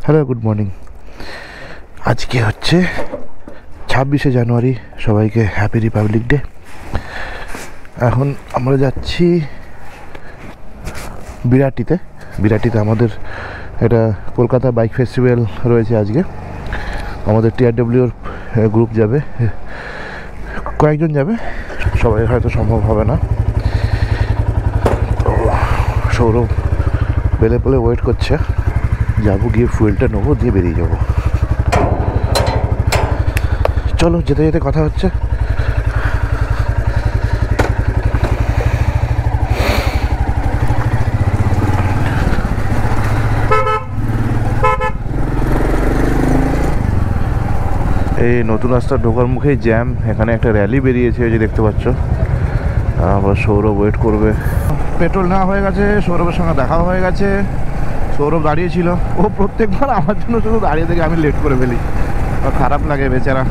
Hello, good morning. আজকে হচ্ছে 26শে জানুয়ারি। সবাইকে হ্যাপি রিপাবলিক ডে। এখন আমরা যাচ্ছি বিরাটিতে আমাদের এটা কলকাতা বাইক ফেস্টিভ্যাল রয়েছে আজকে। আমাদের TRWর গ্রুপ যাবে, কয়েকজন যাবে, সবাই হয়তো সম্ভব হবে না। তো সৌরভ বেলে পেলে ওয়েট করছে, যাবো, গিয়ে ফুয়েলটা নেবো, দিয়ে বেরিয়ে যাবো। চলো, যেতে যেতে কথা হচ্ছে। এই নতুন রাস্তা ঢোকার মুখেই জ্যাম। এখানে একটা র্যালি বেরিয়েছে, ওই যে দেখতে পাচ্ছ। আবার সৌরভ ওয়েট করবে। পেট্রোল নেওয়া হয়ে গেছে, সৌরভের সঙ্গে দেখা হয়ে গেছে। সৌরভ দাঁড়িয়েছিল, ও প্রত্যেকবার আমার জন্য শুধু দাঁড়িয়ে থেকে আমি লেট করে ফেলি, খারাপ লাগে বেচারা।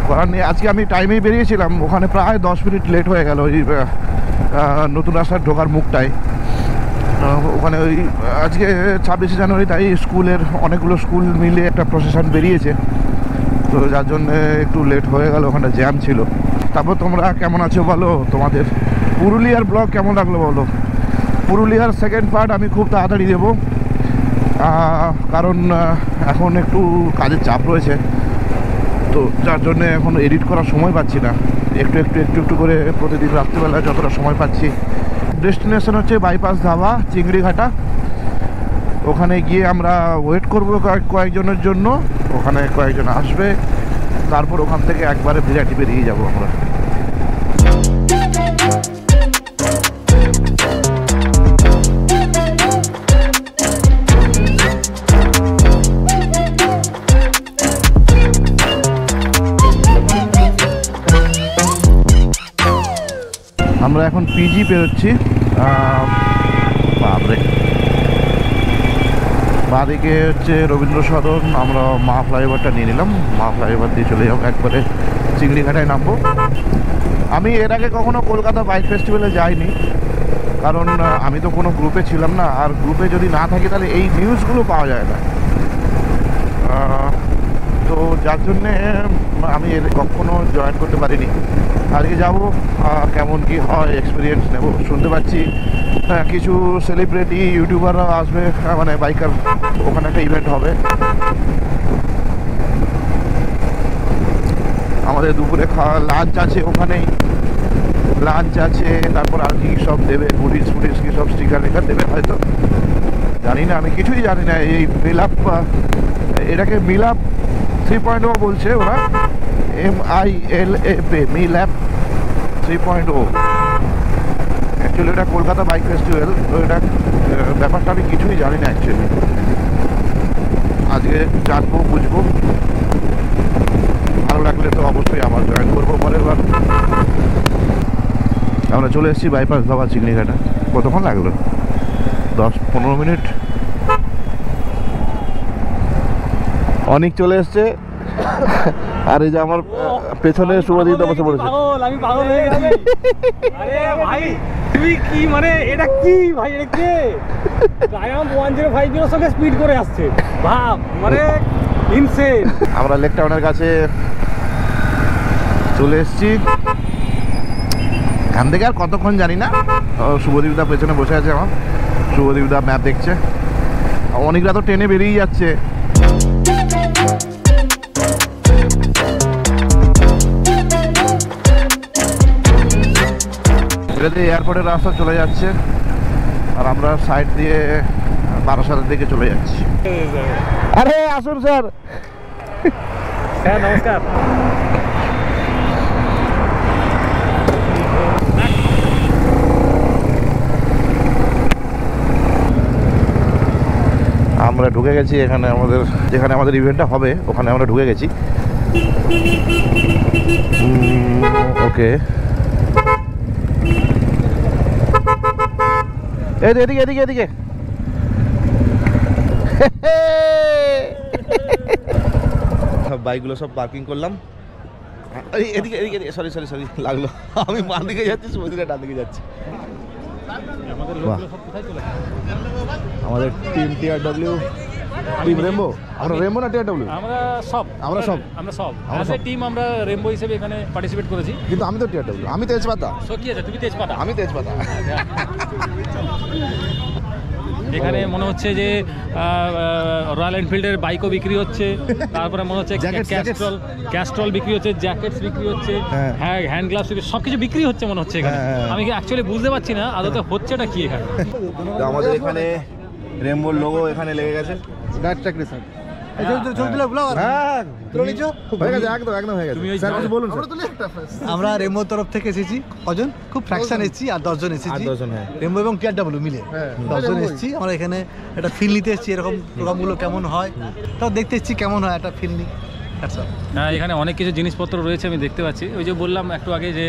করার নেই, আজকে আমি টাইমেই বেরিয়েছিলাম, ওখানে প্রায় 10 মিনিট লেট হয়ে গেল। ওই নতুন রাস্তার ঢোকার মুখটায় ওখানে ওই আজকে 26শে জানুয়ারি, তাই স্কুলের অনেকগুলো স্কুল মিলে একটা প্রসেশন বেরিয়েছে, তো যার জন্য একটু লেট হয়ে গেল, ওখানে জ্যাম ছিল। তারপর তোমরা কেমন আছো বলো? তোমাদের পুরুলিয়ার ব্লগ কেমন লাগলো বলো? পুরুলিয়ার সেকেন্ড পার্ট আমি খুব তাড়াতাড়ি দেবো, কারণ এখন একটু কাজের চাপ রয়েছে, তো যার জন্য এখন এডিট করার সময় পাচ্ছি না। একটু করে প্রতিদিন রাত্রিবেলা যতটা সময় পাচ্ছি। ডেস্টিনেশন হচ্ছে বাইপাস ধাবা, চিংড়িঘাটা। ওখানে গিয়ে আমরা ওয়েট করবো কয়েকজনের জন্য, ওখানে কয়েকজন আসবে, তারপর ওখান থেকে একবারে বিরাটি বেরিয়ে যাবো আমরা। আমরা এখন পিজি পেরোচ্ছি। বাপরে, বাঁদিকে হচ্ছে রবীন্দ্র সদন। আমরা মা ফ্লাইওভারটা নিয়ে নিলাম, মা ফ্লাইওভার দিয়ে চলে যাবো, একবারে চিংড়িঘাটায় নামবো। আমি এর আগে কখনো কলকাতা বাইক ফেস্টিভ্যালে যাইনি, কারণ আমি তো কোনো গ্রুপে ছিলাম না, আর গ্রুপে যদি না থাকি তাহলে এই নিউজগুলো পাওয়া যায় না। তো যার জন্যে আমি কখনো জয়েন করতে পারিনি। আজকে যাবো, কেমন কি হয় এক্সপিরিয়েন্স নেব। শুনতে পাচ্ছি কিছু সেলিব্রিটি ইউটিউবাররা আসবে, মানে বাইকার, ওখানে একটা ইভেন্ট হবে। আমাদের দুপুরে লাঞ্চ আছে, ওখানেই লাঞ্চ আছে। তারপর আর কি সব দেবে, ফুডিস কি সব স্টিকার দেবে হয়তো, জানি না, আমি কিছুই জানি না। এই মিলাপ, এটাকে মিলাপ 3.0 বলছে ওরা, MILAP, মিলাপ 3.0। অ্যাকচুয়ালি এটা কলকাতা বাইক ফেস্টিভ্যাল, তো এটা ব্যাপারটা আমি কিছুই জানি না অ্যাকচুয়ালি। আজকে জানবো, বুঝবো, ভালো লাগলে তো অবশ্যই আবার জয়েন করবো পরের বার। আমরা চলে এসেছি বাইপাস ধাবা, চিংড়িঘাটা। কতক্ষণ লাগলো? 10-15 মিনিট। অনেক চলে এসছে, আর এই যে আমার পেছনে শুভদীপ বসে পড়েছে। আমি পাগল হয়ে গেছি। আরে ভাই, তুই কি মানে, এটা কি ভাই, এটা কে? ডায়াম 1050 এর সঙ্গে স্পিড করে আসছে, ভাব, মানে ইনসেন। আমরা লেক টাউনের কাছে চলে এসেছি। এখান থেকে আর কতক্ষণ জানি না। শুভদীপ দা পেছনে বসে আছে আমার, শুভদীপ দা ম্যাপ দেখছে। অনেকরা তো ট্রেনে বেরিয়ে যাচ্ছে। এটাতে এয়ারপোর্টের রাস্তা চলে যাচ্ছে, আর আমরা সাইড দিয়ে বারাসাতের দিকে চলে যাচ্ছি। আরে আসুন স্যার। হ্যাঁ, নমস্কার। আমরা ঢুকে গেছি এখানে, যেখানে আমাদের ইভেন্টটা হবে ওখানে আমরা ঢুকে গেছি। ওকে, এদিকে বাইকগুলো সব পার্কিং করলাম। এদিকে সরি লাগলো, আমি বাম দিকে যাচ্ছি, সুমদিরা ডান দিকে যাচ্ছি। আমাদের টিম TRW টিম রেমবো, আমরা রেমবো না টিআরডব্লিউ? আমরা সব আমরা সব অ্যাজ এ টিম আমরা রেমবো হিসেবে এখানে পার্টিসিপেট করেছি। কিন্তু আমি তো টিআরডব্লিউ, আমি তেজপাতা। সো কি আছে, তুমি তেজপাতা? আমি তেজপাতা। এখানে মনে হচ্ছে যে রয়্যাল এনফিল্ডের বাইকও বিক্রি হচ্ছে, তারপরে মনে হচ্ছে ক্যাস্ট্রল বিক্রি হচ্ছে, জ্যাকেটস বিক্রি হচ্ছে, হ্যাঁ হ্যান্ড গ্লাভস সব কিছু বিক্রি হচ্ছে মনে হচ্ছে এখানে। আমি অ্যাকচুয়ালি বুঝতে পারছি না আদতে হচ্ছেটা কি এখানে। আমাদের এখানে রেমবোর লোগো এখানে লেগে গেছে। ব্যাড ট্র্যাক রেসার আমরা রেমবোর তরফ থেকে এসেছি, কজন খুব ফ্র্যাকশন এসেছি আর 10 জন এসেছি, রেমবো এবং টিআরডব্লিউ মিলে 10 জন এসেছি। আমরা এখানে একটা ফিল নিতে এসেছি, এরকম প্রোগ্রামগুলো কেমন হয় তাও দেখতে এসেছি, কেমন হয় একটা ফিল নিই। হ্যাঁ, এখানে অনেক কিছু জিনিসপত্র রয়েছে আমি দেখতে পাচ্ছি। ওই যে বললাম একটু আগে যে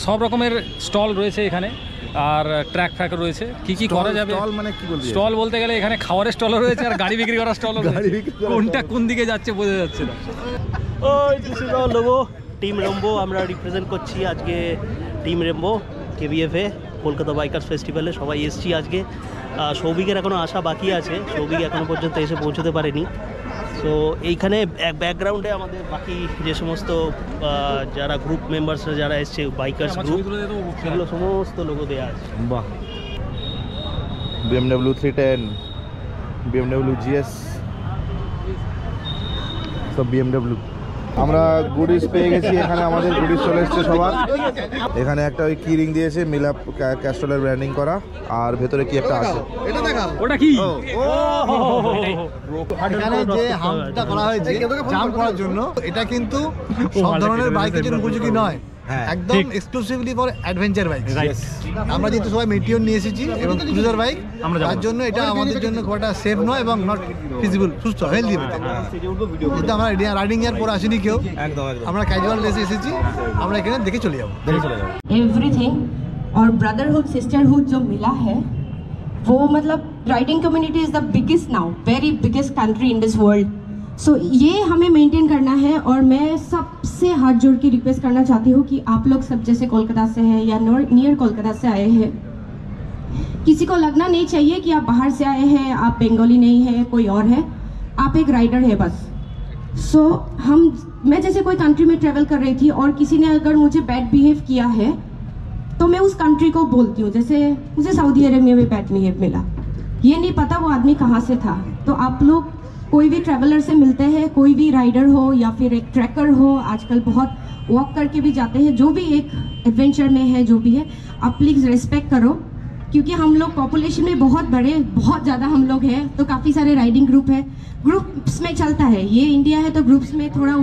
সব রকমের স্টল রয়েছে এখানে, আর ট্র্যাক ফ্র্যাক রয়েছে। কি কি করা যাবে মানে কি বলবি, স্টল বলতে গেলে এখানে খাবারের স্টলও রয়েছে আর গাড়ি বিক্রি করার স্টলও রয়েছে। কোনটা কোন দিকে যাচ্ছে বোঝা যাচ্ছে না। ওই this is our logo, team Rambo. আমরা রিপ্রেজেন্ট করছি আজকে টিম রেমবো কেবিএফে, কলকাতা বাইকার্স ফেস্টিভ্যালে সবাই এসছি আজকে। সৌভিকের এখনও আসা বাকি আছে, সৌভিক এখনও পর্যন্ত এসে পৌঁছতে পারেনি। তো এইখানে ব্যাকগ্রাউন্ডে আমাদের বাকি যে সমস্ত যারা গ্রুপ মেম্বার্সরা যারা এসছে, বাইকার্স গ্রুপ, সেগুলো সমস্ত লোগো দেওয়া আছে। বাহ, BMW 310, BMW GS, সব BMW। আমরা গুডিস পেয়ে গেছি এখানে, আমাদের গুডিস চলে এসছে সবার। এখানে একটা ওই কি রিং দিয়েছে, মিলাপ ক্যাস্ট্রলের ব্র্যান্ডিং করা, আর ভেতরে কি একটা আছে, ওটা কি? এখানে যে হামটা করা হয়েছে জাম্প করার জন্য, এটা কিন্তু সব ধরনের বাইকের জন্য উপযোগী নয়, একদম এক্সক্লুসিভলি ফর অ্যাডভেঞ্চার বাইক। আমরা যেহেতু সবাই মেটিওর নিয়ে এসেছি এবং ক্রুজার বাইক, তার জন্য এটা আমাদের জন্য খুব একটা সেফ নয় এবং নট ফিজিবল, সুস্থ হেলদি। কিন্তু আমরা রাইডিং ইয়ার পরে আসিনি কেউ, আমরা ক্যাজুয়াল ড্রেসে এসেছি, আমরা এখানে দেখে চলে যাবো। एवरीथिंग और ब्रदरहुड सिस्टरहुड जो मिला है वो मतलब riding community is the biggest now, very biggest country in this world. So ये हमें मेंटेन करना है और मैं सबसे हाथ जोड़ के रिक्वेस्ट करना चाहती हूँ कि आप लोग सब जैसे कोलकाता से हैं या नियर कोलकाता से आए हैं, किसी को लगना नहीं चाहिए कि आप बाहर से आए हैं, आप बंगाली नहीं है, कोई और है, आप एक राइडर है बस। सो मैं जैसे कोई कंट्री में ट्रेवल कर रही थी और किसी ने अगर मुझे बैड बिहेव किया है तो मैं उस कंट्री को बोलती हूँ। जैसे मुझे सऊदी अरेबिया में बैड बिहेव मिला, ये नहीं पता वो आदमी कहाँ से था। तो आप लोग कोई भी ट्रैवलर से मिलते हैं, कोई भी राइडर हो या फिर एक ट्रैकर हो, आजकल बहुत वॉक करके भी जाते हैं, जो भी एक एडवेंचर में है, जो भी है, आप प्लीज़ रिस्पेक्ट करो, क्योंकि हम लोग पॉपुलेशन में बहुत बड़े, बहुत ज़्यादा हम लोग हैं, तो काफ़ी सारे राइडिंग ग्रुप है, ग्रुप्स में चलता है। ये इंडिया है तो ग्रुप्स में थोड़ा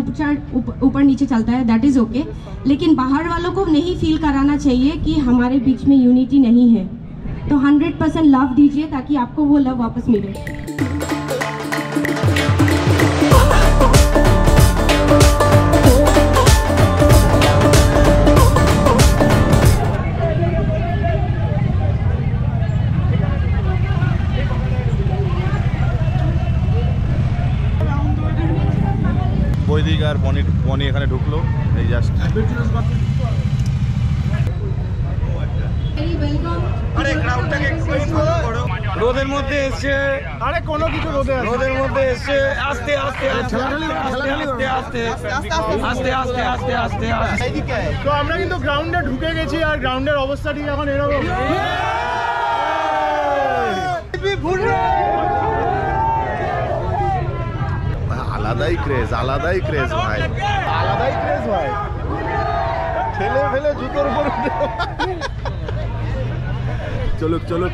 ऊपर नीचे चलता है, दैट इज़ ओके। लेकिन बाहर वालों को नहीं फील कराना चाहिए कि हमारे बीच में यूनिटी नहीं है। तो 100% लव दीजिए ताकि आपको वो लव वापस मिले। বৈদিক আর বনি এখানে ঢুকলো, এই জাস্ট। রোদের মধ্যে এসছে, আরে কোনো কিছু রোদের মধ্যে এসছে, আস্তে আস্তে আস্তে আস্তে আস্তে আস্তে আস্তে আস্তে আস্তে। তো আমরা কিন্তু গ্রাউন্ডে ঢুকে গেছি আর গ্রাউন্ডের অবস্থা ঠিক এখন এরকম। আলাদাই ক্রেজ, আলাদাই ক্রেজ ভাই, আলাদাই ক্রেজ ভাই, ঠেলে ফেলে জুতোর উপর। চলুক চলুক।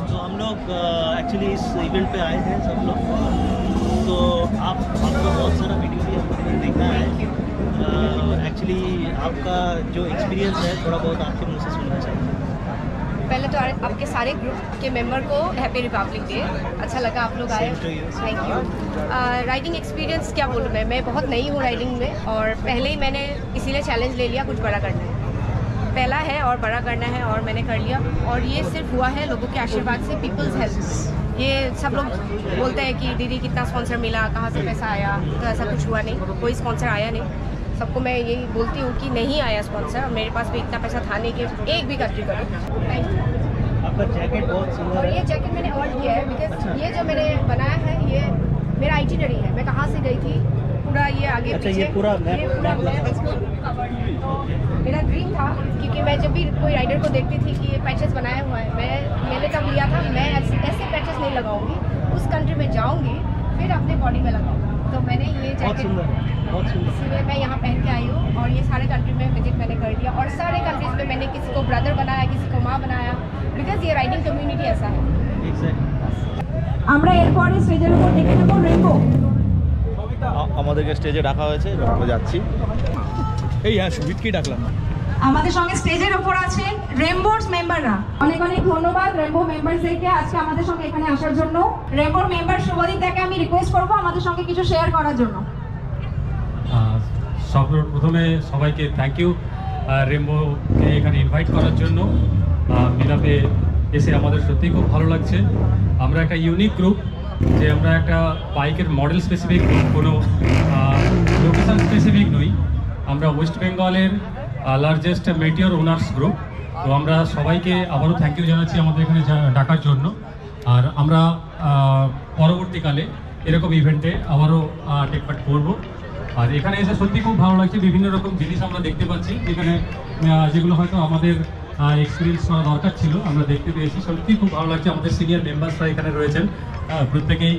तो हम लोग एक्चुअली इस इवेंट पे आए हैं सब लोग, तो आपको बहुत सारा वीडियो भी हमने देखा है। एक्चुअली आपका जो एक्सपीरियंस है थोड़ा बहुत आपके मुंह से सुनना चाहिए। पहले तो आपके सारे ग्रुप के मेंबर को हैप्पी रिपब्लिक डे। अच्छा लगा आप लोग आए, थैंक यू। राइडिंग एक्सपीरियंस क्या बोलूँ मैं बहुत नई हूँ राइडिंग में, और पहले ही मैंने इसीलिए चैलेंज ले लिया, कुछ बड़ा करना है, पहला है और बड़ा करना है, और मैंने कर लिया। और ये सिर्फ हुआ है लोगों के आशीर्वाद से, पीपल्स हेल्प। ये सब लोग बोलते हैं कि दीदी कितना स्पॉन्सर मिला, कहाँ से पैसा आया, तो ऐसा कुछ हुआ नहीं, कोई स्पॉन्सर आया नहीं। सबको मैं यही बोलती हूँ कि नहीं आया स्पॉन्सर, मेरे पास भी इतना पैसा था नहीं कि एक भी कंट्री करूँ। Thank you. आपका जैकेट बहुत सुंदर और है। ये जैकेट मैंने ऑर्डर किया है बिकॉज ये जो मैंने बनाया है ये मेरा आइटिनरी है, मैं कहाँ से गई थी पूरा ये आगे अच्छा, पीछे ये पूरा मैप मेरा ड्रीम था, क्योंकि मैं जब भी कोई राइडर को देखती थी कि ये पैचेस बनाया हुआ है, मैंने तब लिया था मैं ऐसे पैचेस नहीं लगाऊंगी, उस कंट्री में जाऊंगी फिर अपने बॉडी में लगाऊंगी। तो मैंने ये बहुत जैकेट सुंदर, बहुत सुंदर। इसलिए मैं यहाँ पहन के आई हूँ और ये सारे कंट्री में विजिट मैंने कर दिया और सारे कंट्रीज में मैंने किसी को ब्रदर बनाया, किसी को माँ बनाया, बिकॉज ये राइडिंग कम्युनिटी ऐसा है। আমরা এরপরে স্টেজের উপর দেখে নেব রেনবো। আমাদেরকে স্টেজে ডাকা হয়েছে, আমরা যাচ্ছি। এই হ্যাঁ, সুজিতকেই ডাকলাম। আমাদের সঙ্গে স্টেজের উপর আছেন রেনবোর মেম্বাররা। অনেক অনেক ধন্যবাদ রেনবো মেম্বারদেরকে আজকে আমাদের সঙ্গে এখানে আসার জন্য। রেনবোর মেম্বার শুভদীপ দাকে আমি রিকোয়েস্ট করব আমাদের সঙ্গে কিছু শেয়ার করার জন্য। প্রথমে সবাইকে থ্যাংক ইউ রেনবোকে এখানে ইনভাইট করার জন্য। মিলাপে এসে আমাদের সত্যিই খুব ভালো লাগছে। আমরা একটা ইউনিক গ্রুপ, যে আমরা একটা বাইকের মডেল স্পেসিফিক গ্রুপ, কোনো লোকেশন স্পেসিফিক নই। আমরা ওয়েস্ট বেঙ্গলের লার্জেস্ট মেটিওর ওনার্স গ্রুপ। তো আমরা সবাইকে আবারও থ্যাংক ইউ জানাচ্ছি আমাদের এখানে ডাকার জন্য। আর আমরা পরবর্তীকালে এরকম ইভেন্টে আবারও টেক পার্ট করবো। আর এখানে এসে সত্যি খুব ভালো লাগছে, বিভিন্ন রকম জিনিস আমরা দেখতে পাচ্ছি যেখানে যেগুলো হয়তো আমাদের এক্সপিরিয়েন্স করা দরকার ছিল, আমরা দেখতে পেয়েছি। সত্যি খুব ভালো লাগছে। আমাদের সিনিয়র মেম্বার্সরা এখানে রয়েছেন, প্রত্যেকেই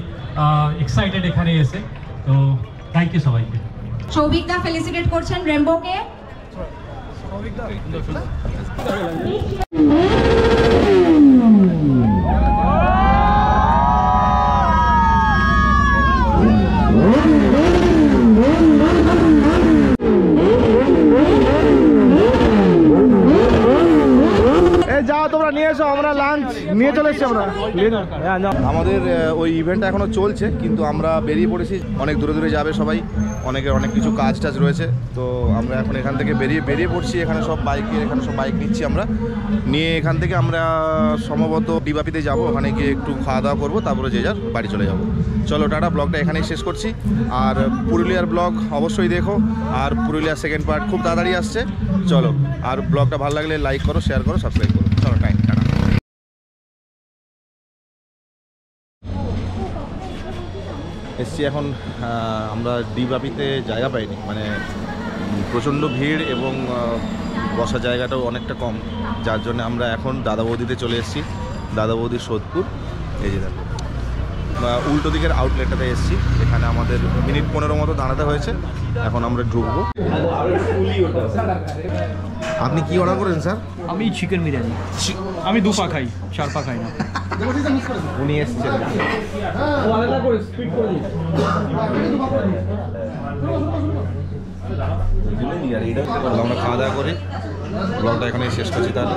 এক্সাইটেড এখানে এসে। তো থ্যাংক ইউ সবাইকে। সৌভিক দা ফেলিসিটেট করছেন রেনবোকে। যাও তোমরা নিয়ে এসো, আমরা লাঞ্চ নিয়ে চলে এসছি। আমরা আমাদের ওই ইভেন্টটা এখনো চলছে, কিন্তু আমরা বেরিয়ে পড়েছি। অনেক দূরে দূরে যাবে সবাই, অনেকের অনেক কিছু কাজ টাজ রয়েছে। তো আমরা এখন এখান থেকে বেরিয়ে পড়ছি। এখানে সব বাইক নিচ্ছি আমরা, নিয়ে এখান থেকে আমরা সম্ভবত ডিবাপিতে যাব, ওখানে গিয়ে একটু খাওয়া দাওয়া করবো, তারপরে যে যার বাড়ি চলে যাব। চলো টাটা, ব্লগটা এখানেই শেষ করছি। আর পুরুলিয়ার ব্লগ অবশ্যই দেখো, আর পুরুলিয়ার সেকেন্ড পার্ট খুব তাড়াতাড়ি আসছে। চলো, আর ব্লগটা ভালো লাগলে লাইক করো, শেয়ার করো, সাবস্ক্রাইব করো। চলো টাটা। এসছি এখন, আমরা ডিবাপিতে জায়গা পাইনি, মানে প্রচণ্ড ভিড় এবং বসার জায়গাটাও অনেকটা কম, যার জন্য আমরা এখন দাদা বৌদিতে চলে এসেছি। দাদা বৌদির সোদপুর, এই যে দেখো, উল্টো দিকের আউটলেটটাতে এসেছি। এখানে আমাদের মিনিট 15 মতো দাঁড়াতে হয়েছে, এখন আমরা ঢুকবো। আপনি কি অর্ডার করেন স্যার? আমি চিকেন বিরিয়ানি। আমি 2 পা খাই, 4 পা খাই না। উনি এসছেন, আমরা খাওয়া দাওয়া করে ব্লগটা এখানে শেষ করছি। তাহলে